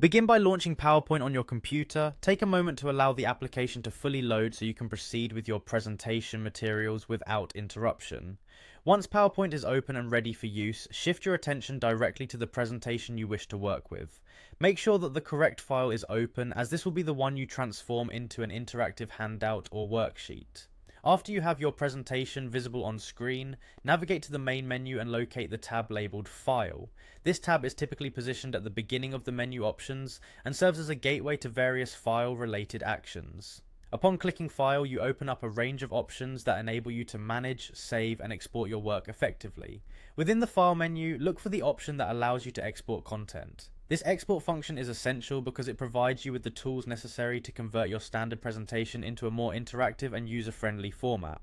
Begin by launching PowerPoint on your computer. Take a moment to allow the application to fully load so you can proceed with your presentation materials without interruption. Once PowerPoint is open and ready for use, shift your attention directly to the presentation you wish to work with. Make sure that the correct file is open, as this will be the one you transform into an interactive handout or worksheet. After you have your presentation visible on screen, navigate to the main menu and locate the tab labeled File. This tab is typically positioned at the beginning of the menu options and serves as a gateway to various file-related actions. Upon clicking File, you open up a range of options that enable you to manage, save, and export your work effectively. Within the File menu, look for the option that allows you to export content. This export function is essential because it provides you with the tools necessary to convert your standard presentation into a more interactive and user-friendly format.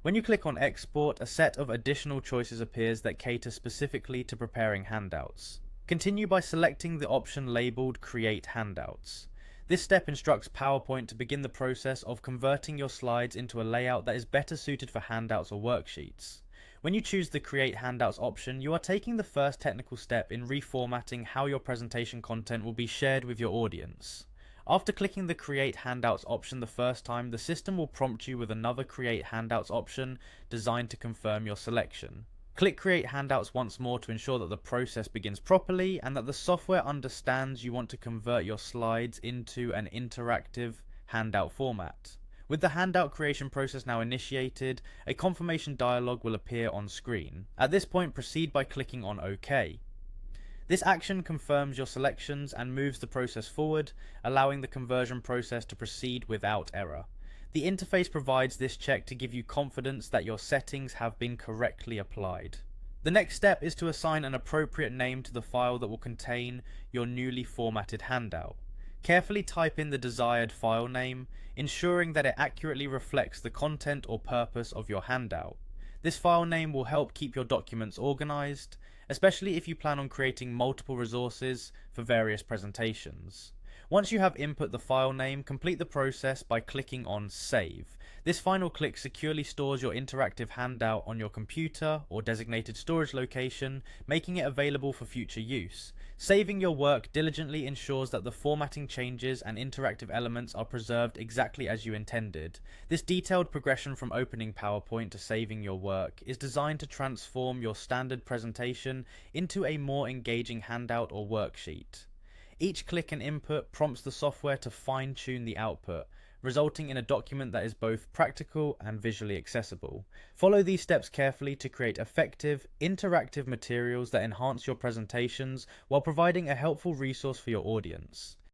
When you click on Export, a set of additional choices appears that cater specifically to preparing handouts. Continue by selecting the option labeled Create Handouts. This step instructs PowerPoint to begin the process of converting your slides into a layout that is better suited for handouts or worksheets. When you choose the Create Handouts option, you are taking the first technical step in reformatting how your presentation content will be shared with your audience. After clicking the Create Handouts option the first time, the system will prompt you with another Create Handouts option designed to confirm your selection. Click Create Handouts once more to ensure that the process begins properly and that the software understands you want to convert your slides into an interactive handout format. With the handout creation process now initiated, a confirmation dialog will appear on screen. At this point, proceed by clicking on OK. This action confirms your selections and moves the process forward, allowing the conversion process to proceed without error. The interface provides this check to give you confidence that your settings have been correctly applied. The next step is to assign an appropriate name to the file that will contain your newly formatted handout. Carefully type in the desired file name, ensuring that it accurately reflects the content or purpose of your handout. This file name will help keep your documents organized, especially if you plan on creating multiple resources for various presentations. Once you have input the file name, complete the process by clicking on Save. This final click securely stores your interactive handout on your computer or designated storage location, making it available for future use. Saving your work diligently ensures that the formatting changes and interactive elements are preserved exactly as you intended. This detailed progression from opening PowerPoint to saving your work is designed to transform your standard presentation into a more engaging handout or worksheet. Each click and input prompts the software to fine-tune the output, resulting in a document that is both practical and visually accessible. Follow these steps carefully to create effective, interactive materials that enhance your presentations while providing a helpful resource for your audience.